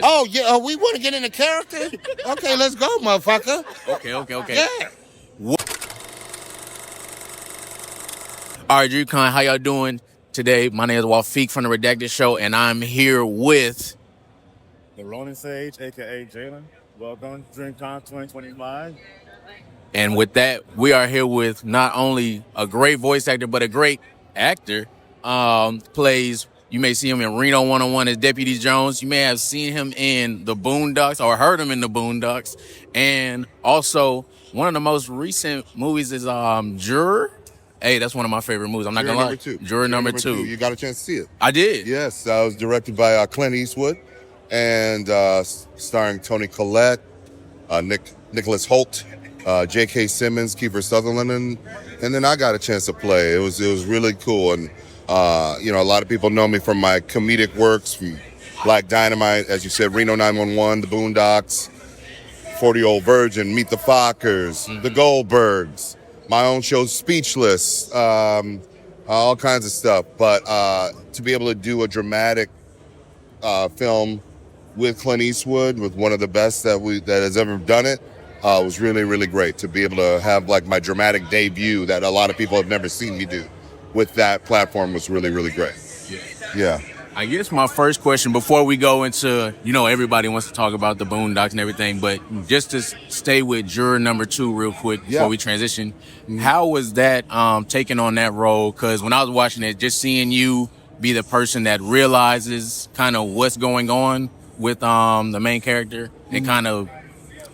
Oh, yeah, we want to get into character? Okay, let's go, motherfucker. Okay. Yeah. All right, DreamCon, how y'all doing today? My name is Wafik from the Redacts show, and I'm here with... The Rolling Sage, a.k.a. Jalen. Welcome, DreamCon 2025. And with that, we are here with not only a great voice actor, but a great actor. Plays, you may see him in Reno 101 as Deputy Jones. You may have seen him in the Boondocks or heard him in the Boondocks. And also, one of the most recent movies is Juror. Hey, that's one of my favorite movies. I'm not going to lie. Juror number two. You got a chance to see it? I did. Yes, I was directed by Clint Eastwood and starring Toni Collette, Nicholas Hoult, J.K. Simmons, Kiefer Sutherland, and then I got a chance to play. It was really cool, and a lot of people know me from my comedic works, from Black Dynamite, as you said, Reno 911, The Boondocks, 40-Year-Old Virgin, Meet the Fockers, The Goldbergs, my own show, Speechless, all kinds of stuff. But to be able to do a dramatic film with Clint Eastwood, with one of the best that has ever done it, was really, really great to be able to have like my dramatic debut that a lot of people have never seen me do with that platform was really, really great. Yeah. I guess my first question before we go into, everybody wants to talk about the Boondocks and everything, but just to stay with Juror number 2 real quick before we transition, how was that taking on that role? Because when I was watching it, just seeing you be the person that realizes kind of what's going on with the main character and kind of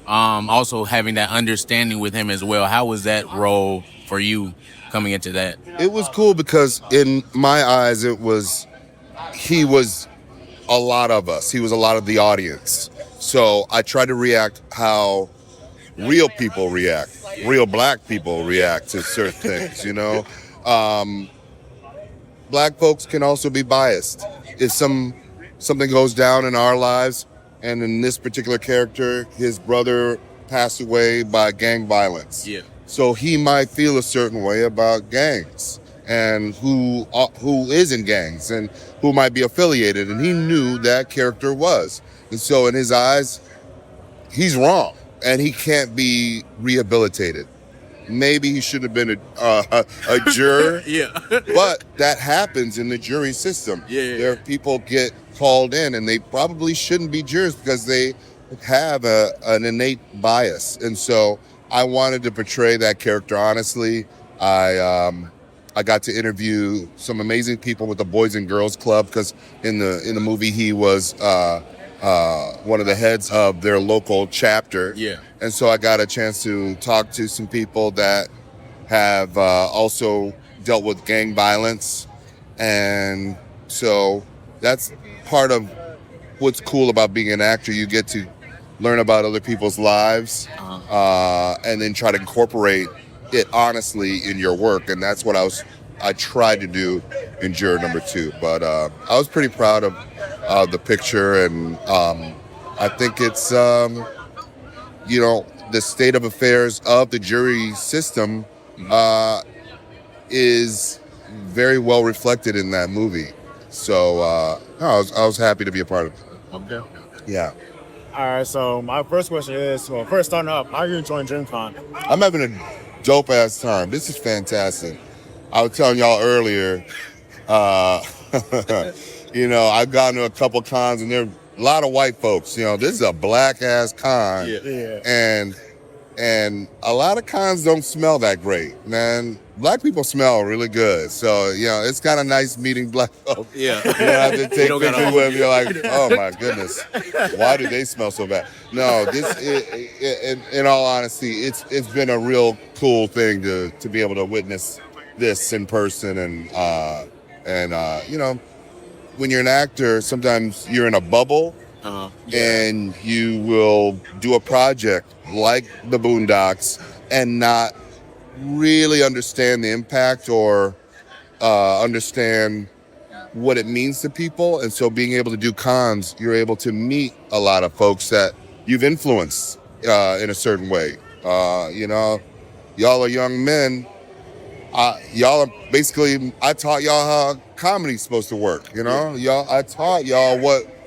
also having that understanding with him as well. How was that role for you coming into that? It was cool because in my eyes, he was a lot of us. He was a lot of the audience. So I tried to react how real people react, real black people react to certain things, Black folks can also be biased. If something goes down in our lives, and in this particular character, his brother passed away by gang violence. Yeah. So he might feel a certain way about gangs and who is in gangs and who might be affiliated. And he knew that character was. And so in his eyes, he's wrong and he can't be rehabilitated. Maybe he should have been a juror. Yeah. But that happens in the jury system. Yeah. There are people get called in and they probably shouldn't be jurors because they have an innate bias. And so I wanted to portray that character honestly. I got to interview some amazing people with the Boys and Girls Club because in the movie he was one of the heads of their local chapter. Yeah. And so I got a chance to talk to some people that have also dealt with gang violence. And so that's part of what's cool about being an actor. You get to learn about other people's lives and then try to incorporate it honestly in your work. And that's what I tried to do in Juror number 2. But I was pretty proud of the picture. And I think it's, the state of affairs of the jury system is very well reflected in that movie. So I was happy to be a part of it. Okay. Yeah. All right, so my first question is, first starting up, how are you enjoying DreamCon? I'm having a dope-ass time. This is fantastic. I was telling y'all earlier, I've gone to a couple cons and there are a lot of white folks. This is a black-ass con. Yeah. And a lot of cons don't smell that great, man. Black people smell really good. So, it's kind of nice meeting black folks. Yeah. You don't have to take pictures with them. You're like, oh my goodness, why do they smell so bad? No, in all honesty, it's been a real cool thing to be able to witness this in person. And when you're an actor, sometimes you're in a bubble. And you will do a project like the Boondocks and not really understand the impact or understand what it means to people. And so being able to do cons, you're able to meet a lot of folks that you've influenced in a certain way. Y'all are young men. Y'all are basically, I taught y'all how comedy's supposed to work, I taught y'all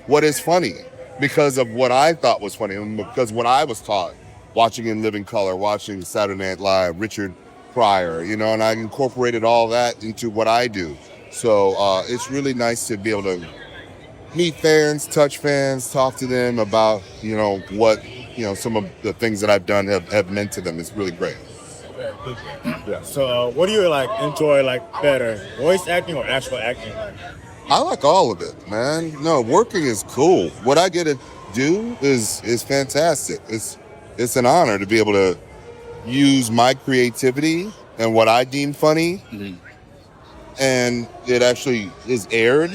what is funny. because of what I thought was funny and because what I was taught watching In Living Color, watching Saturday Night Live, Richard Pryor, and I incorporated all that into what I do. So it's really nice to be able to meet fans, touch fans, talk to them about, what, some of the things that I've done have meant to them. It's really great. Yeah. So, what do you enjoy better, voice acting or actual acting? I like all of it, man. No, working is cool. What I get to do is fantastic. It's an honor to be able to use my creativity and what I deem funny, and it actually is aired,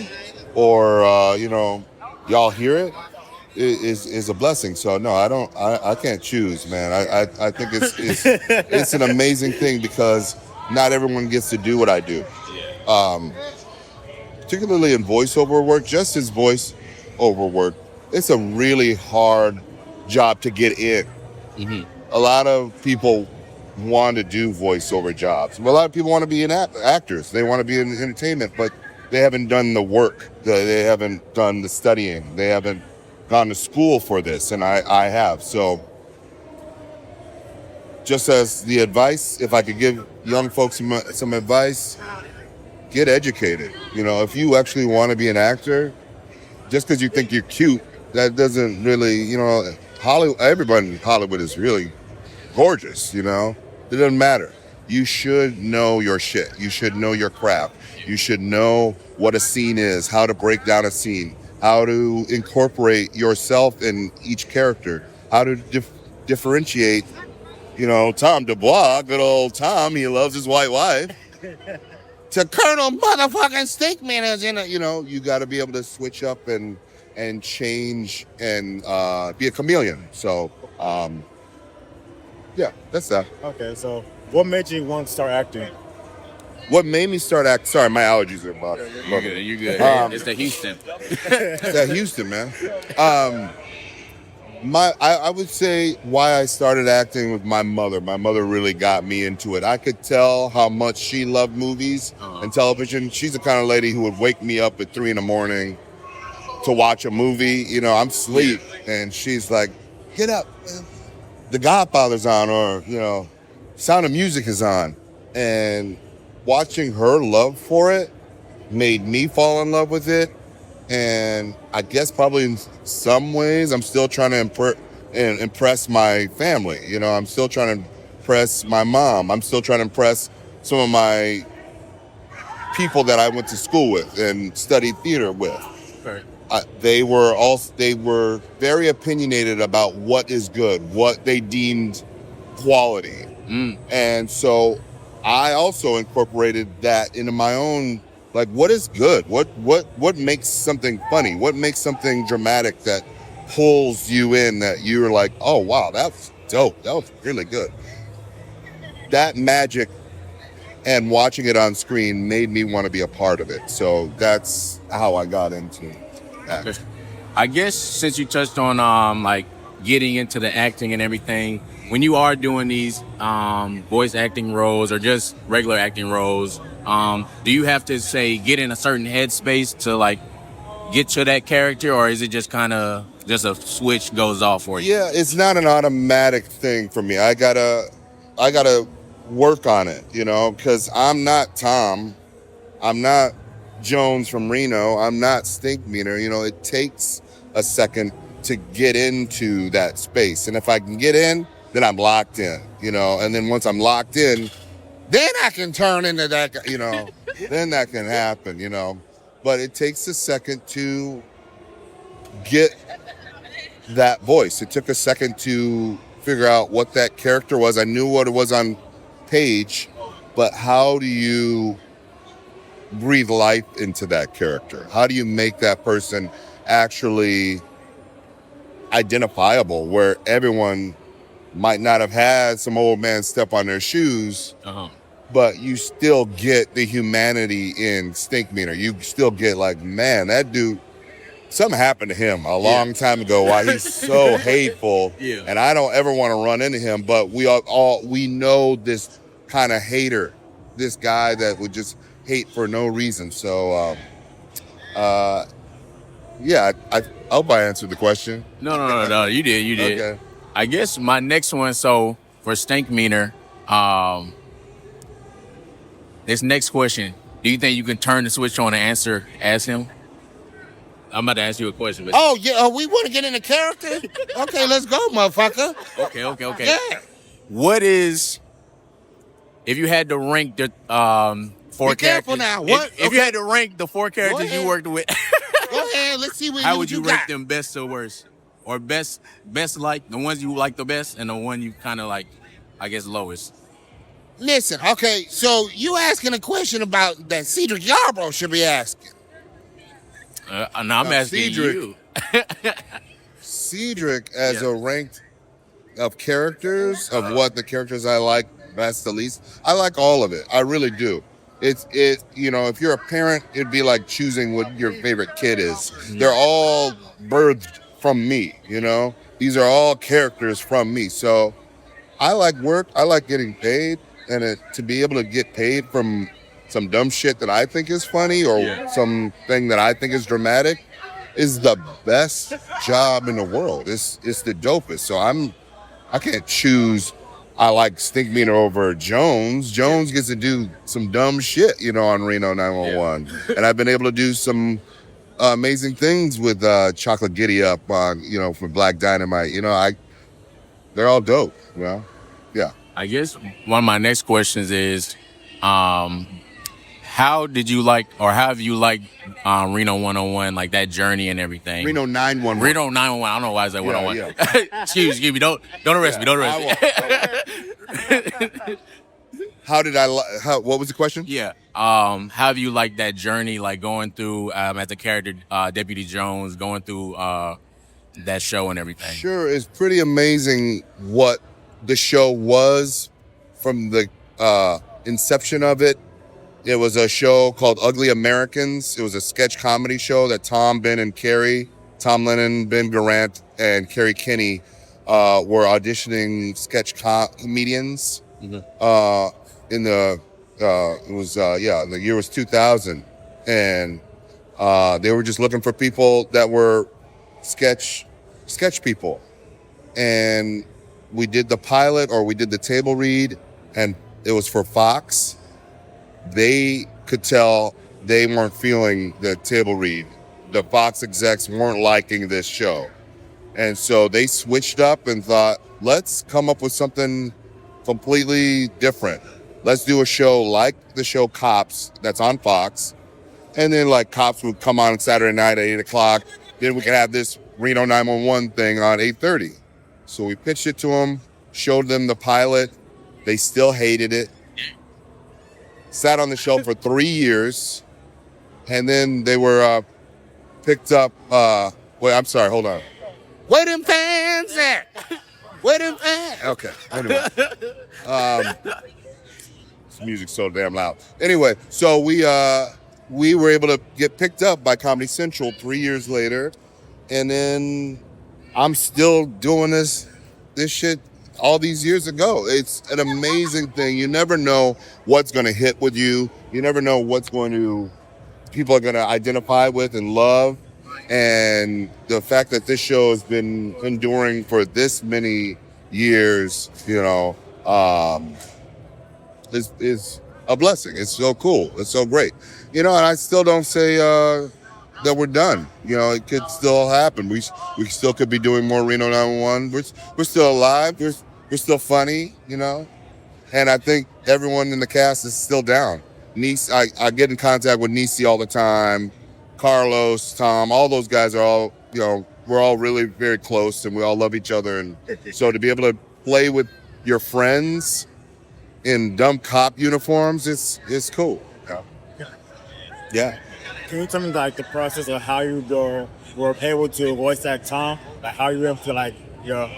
or y'all hear it. Is a blessing. So no, I can't choose, man. I think it's an amazing thing because not everyone gets to do what I do. Particularly in voiceover work, just as voiceover work, it's a really hard job to get in. A lot of people want to do voiceover jobs. A lot of people want to be actors. They want to be in entertainment, but they haven't done the work. They haven't done the studying. They haven't gone to school for this, and I have. So just as the advice, if I could give young folks some advice, get educated. If you actually want to be an actor, just because you think you're cute, that doesn't really, Hollywood, everybody in Hollywood is really gorgeous, It doesn't matter. You should know your shit. You should know your craft. You should know what a scene is, how to break down a scene, how to incorporate yourself in each character, how to differentiate, Tom Dubois, good old Tom, he loves his white wife, to Colonel motherfucking Stinkmeaner's in it. You got to be able to switch up and change and be a chameleon. So, yeah, that's that. Okay, so what made you want to start acting? What made me start acting? Sorry, my allergies are bothering me. You good. It's the Houston. It's that Houston, man. I would say why I started acting with my mother. My mother really got me into it. I could tell how much she loved movies and television. She's the kind of lady who would wake me up at 3 a.m. to watch a movie. I'm asleep, and she's like, "Get up, The Godfather's on," or Sound of Music is on, and watching her love for it made me fall in love with it. And I guess probably in some ways I'm still trying to impress my family. I'm still trying to impress my mom. I'm still trying to impress some of my people that I went to school with and studied theater with. Right. They were very opinionated about what is good, what they deemed quality. And so I also incorporated that into my own, what is good? What makes something funny? What makes something dramatic that pulls you in, that you're like, oh, wow, that's dope. That was really good. That magic and watching it on screen made me want to be a part of it. So that's how I got into that. I guess since you touched on getting into the acting and everything, when you are doing these voice acting roles or just regular acting roles, do you have to get in a certain headspace to get to that character, or is it just kind of just a switch goes off for you? Yeah, it's not an automatic thing for me. I gotta work on it, because I'm not Tom, I'm not Jones from Reno, I'm not Stinkmeaner. It takes a second to get into that space, and if I can get in, then I'm locked in, and then once I'm locked in, then I can turn into that, then that can happen, but it takes a second to get that voice. It took a second to figure out what that character was. I knew what it was on page, but how do you breathe life into that character? How do you make that person actually identifiable, where everyone might not have had some old man step on their shoes, but you still get the humanity in Stinkmeaner. You still get man, that dude, something happened to him a long time ago why he's so hateful, and I don't ever want to run into him, but we know this kind of hater, this guy that would just hate for no reason. So Yeah, I hope I answered the question. No. You did. Okay. I guess my next one. So for Stinkmeaner, this next question: do you think you can turn the switch on and ask him? I'm about to ask you a question. But Oh, yeah, we want to get into character? Okay, let's go, motherfucker. Okay. Yeah. What is if you had to rank the four Be careful characters? now. What? If you had to rank the four characters you ahead. worked with, Go ahead, let's see what how would you rank got. them best to worst, or best like the ones you like the best, and the one you kind of like, I guess lowest. Listen, okay, so you asking a question about that Cedric Yarbrough should be asking. No, I'm asking Cedric. you. Cedric as a ranked of characters, of what the characters I like best, the least. I like all of it. I really do. You know, if you're a parent, it'd be like choosing what your favorite kid is. They're all birthed from me, you know? These are all characters from me. So I like work. I like getting paid. And to be able to get paid from some dumb shit that I think is funny or something that I think is dramatic is the best job in the world. It's the dopest. So I can't choose. I like Stinkmeaner over Jones. Jones gets to do some dumb shit, you know, on Reno 911. And I've been able to do some amazing things with Chocolate Giddy Up, you know, for Black Dynamite. You know, they're all dope, you know? Yeah. I guess one of my next questions is, how did you like, or how have you liked Reno 101, like that journey and everything? Reno 911. Reno 911. I don't know why I said 101. Yeah. Excuse me. Don't arrest me. Don't arrest me. What was the question? Yeah. How have you liked that journey, like going through as a character, Deputy Jones, going through that show and everything? Sure, it's pretty amazing what the show was from the inception of it. It was a show called Ugly Americans. It was a sketch comedy show that Tom Lennon, Ben Garant, and Carrie Kinney were auditioning sketch comedians. In the the year was 2000, and they were just looking for people that were sketch people, and we did the pilot, or we did the table read, and it was for Fox. They could tell they weren't feeling the table read. The Fox execs weren't liking this show. And so they switched up and thought, let's come up with something completely different. Let's do a show like the show Cops that's on Fox. And then like Cops would come on Saturday night at 8 o'clock. Then we could have this Reno 911 thing on 8:30. So we pitched it to them, showed them the pilot. They still hated it. Sat on the show for 3 years. And then they were picked up. I'm sorry, hold on. Where them fans at? Where them fans? Okay, anyway. This music's so damn loud. Anyway, so we were able to get picked up by Comedy Central 3 years later. And then I'm still doing this shit all these years ago. It's an amazing thing. You never know what's going to hit with you. You never know what's people are going to identify with and love. And the fact that this show has been enduring for this many years, you know, is a blessing. It's so cool. It's so great. You know, and I still don't say that we're done. You know, it could still happen. We still could be doing more Reno 911. We're still alive. We're still funny, you know. And I think everyone in the cast is still down. I get in contact with Nisi all the time. Carlos, Tom, all those guys are all, you know, we're all really very close and we all love each other. And so to be able to play with your friends in dumb cop uniforms, it's cool. Yeah. Can you tell me like the process of how you were able to voice act Tom? Like how you were able to like your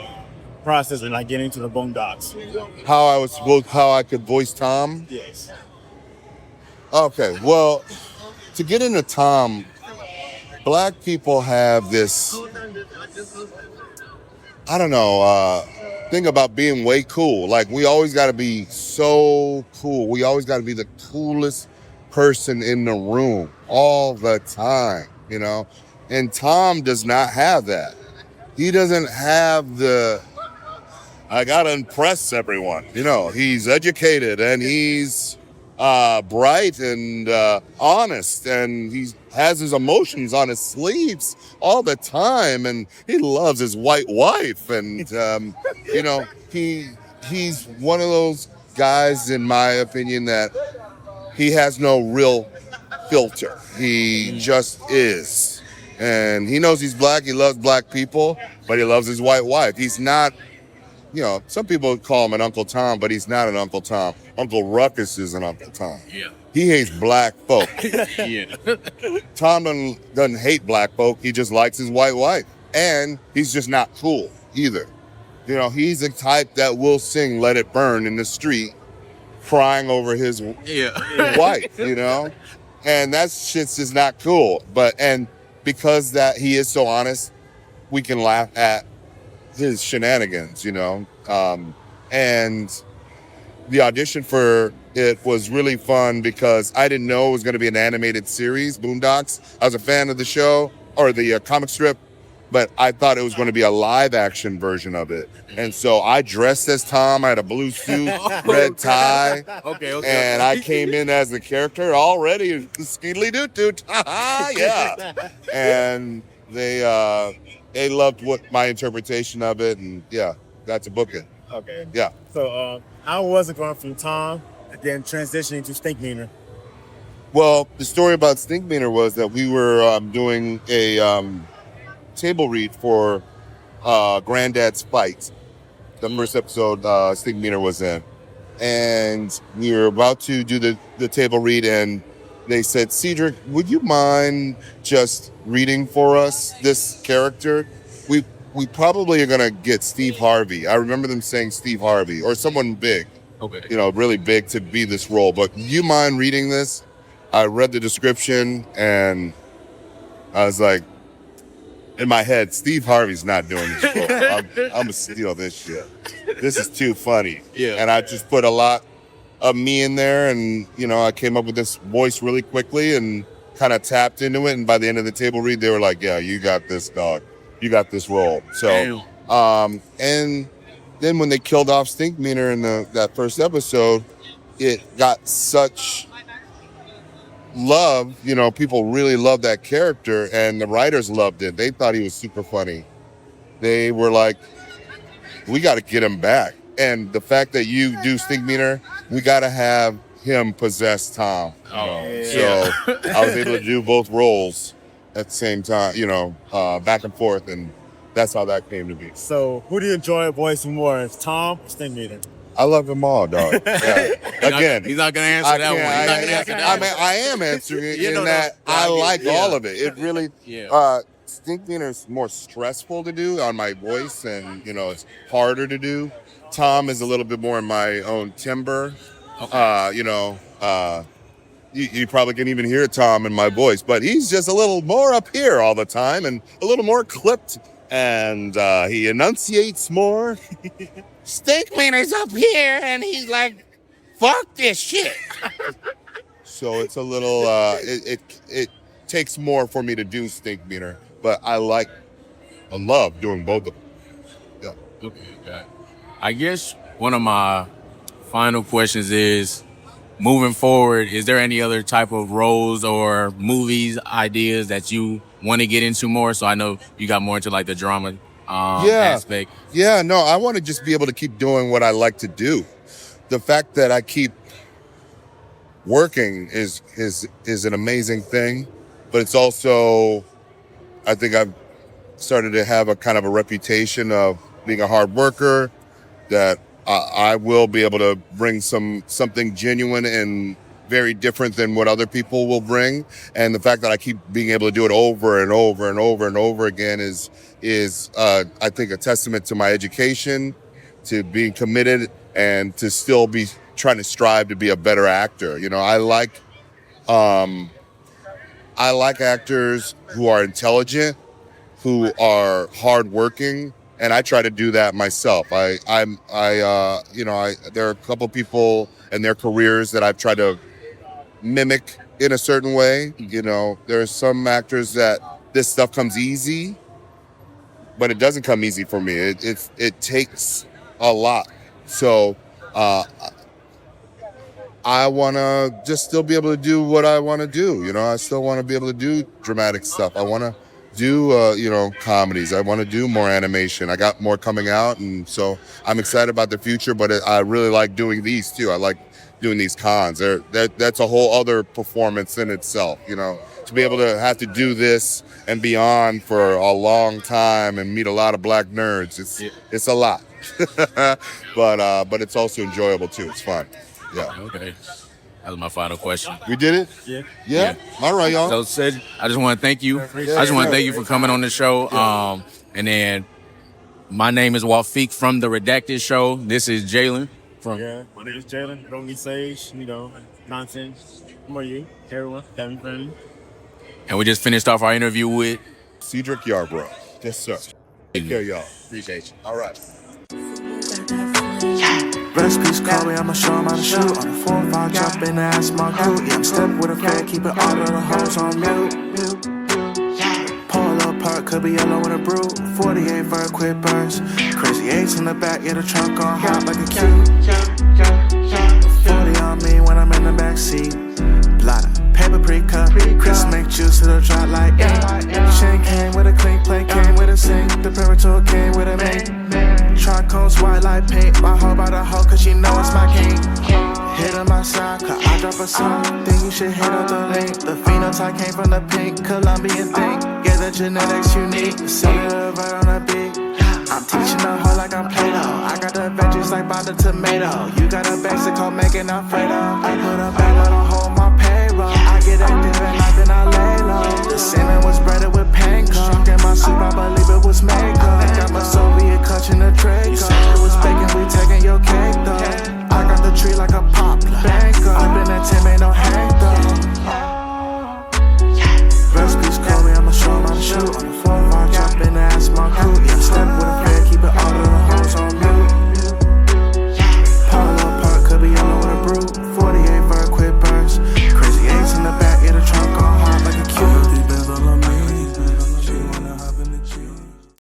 process and like getting into the Boondocks? How I could voice Tom? Yes. Okay, well, to get into Tom, Black people have this, I don't know, thing about being way cool. Like we always got to be so cool. We always got to be the coolest person in the room all the time, you know? And Tom does not have that. He doesn't have I gotta impress everyone. He's educated and he's bright and honest, and he has his emotions on his sleeves all the time, and he loves his white wife, and he's one of those guys, in my opinion, that he has no real filter. He just is. And he knows he's black, he loves black people, but he loves his white wife. He's not, some people call him an Uncle Tom, but he's not an Uncle Tom. Uncle Ruckus is an Uncle Tom. Yeah. He hates black folk. Yeah. Tom doesn't hate black folk, he just likes his white wife. And he's just not cool either. He's the type that will sing Let It Burn in the street, crying over his wife, And that shit's just not cool. And because that he is so honest, we can laugh at his shenanigans, and the audition for it was really fun because I didn't know it was going to be an animated series, Boondocks. I was a fan of the show, or the comic strip, but I thought it was going to be a live action version of it. And so I dressed as Tom. I had a blue suit, red tie. Okay. And I came in as the character already, skeedly doot doot. Yeah. And they loved my interpretation of it, and got to book it. Okay. Yeah. So how was it going from Tom and then transitioning to Stinkmeaner? Well, the story about Stinkmeaner was that we were doing a table read for Granddad's Fight. The first episode Stinkmeaner was in. And we were about to do the table read, and they said, Cedric, would you mind just reading for us this character? We probably are going to get Steve Harvey. I remember them saying Steve Harvey or someone big, really big to be this role. But do you mind reading this? I read the description, and I was like, in my head, Steve Harvey's not doing this role. I'm going to steal this shit. This is too funny. Yeah. And I just put a lot of me in there, and, I came up with this voice really quickly and kind of tapped into it. And by the end of the table read, they were like, yeah, you got this, dog. You got this role. So, and then when they killed off Stinkmeaner in that first episode, it got such love. People really loved that character, and the writers loved it. They thought he was super funny. They were like, we got to get him back. And the fact that you do Stinkmeaner, we got to have him possess Tom. So I was able to do both roles at the same time, back and forth, and that's how that came to be. So who do you enjoy voicing more, is Tom or Stinkmeaner? I love them all, dog. Yeah. Again, he's not gonna answer that one. He's not gonna answer that one. I am answering it in that I like all of it. It really, Stinkmeaner is more stressful to do on my voice, and it's harder to do. Tom is a little bit more in my own timbre. Okay. You probably can even hear Tom in my voice, but he's just a little more up here all the time and a little more clipped, and he enunciates more. Stinkmeaner's up here, and he's like, fuck this shit. So it's a little, it takes more for me to do Stinkmeaner, but I love doing both of them. Yeah. Okay. I guess one of my final questions is, moving forward, is there any other type of roles or movies, ideas that you want to get into more? So I know you got more into like the drama aspect. Yeah, no, I want to just be able to keep doing what I like to do. The fact that I keep working is an amazing thing, but it's also, I think I've started to have a kind of a reputation of being a hard worker, that I will be able to bring something genuine and very different than what other people will bring. And the fact that I keep being able to do it over and over and over and over again is I think a testament to my education, to being committed, and to still be trying to strive to be a better actor. I like actors who are intelligent, who are hardworking, and I try to do that myself. There are a couple people and their careers that I've tried to mimic in a certain way. There are some actors that this stuff comes easy, but it doesn't come easy for me. It takes a lot. So I want to just still be able to do what I want to do. You know, I still want to be able to do dramatic stuff. I want to do, comedies. I want to do more animation. I got more coming out, and so I'm excited about the future, but I really like doing these too. I like doing these cons. That's a whole other performance in itself, you know, to be able to have to do this and beyond for a long time and meet a lot of black nerds. It's a lot, but it's also enjoyable too. It's fun. Yeah. Okay. That was my final question. We did it? Yeah? All right, y'all. So, Sid, I just want to thank you. I just want to thank you for coming on the show. And then my name is Wafiq from the Redacted Show. This is Jalen. My name is Jalen. Don't be Sage, nonsense. Who are you? Everyone, family friendly. And we just finished off our interview with Cedric Yarbrough. Yes, sir. Take care, y'all. Appreciate you. All right. Recipes call me, I'ma show 'em how to shoot. On the 4 or 5, jump in the ass, my crew. Yeah, I'm stepping with a fed, keeping all of the hoes on mute. Pull a little part, could be yellow with a brew. 48 for a quick burns. Crazy 8s in the back, yeah, the trunk on hot like a cue. 40 on me when I'm in the backseat. Blotter, paper pre-cut. Chris make juice, it'll drop like ink. Chain came with a clean plate, came with a sink. The Perator came with a mink. Tricones white like paint. My hoe by the hoe, cause she know it's my king. Hit on my side, cause I drop a song. Think you should hit up the link. The phenotype came from the pink Colombian thing. Yeah, the genetics unique. Cellular right on the beat. I'm teaching the hoe like I'm Play-Doh. I got the veggies like by the tomato. You got a basic called making Alfredo. I put a bag on a hoe on my payroll. I get active at night, then I lay low. The semen was breaded with panko. Struck in my soup, I believe it was Mako. Got my Soviet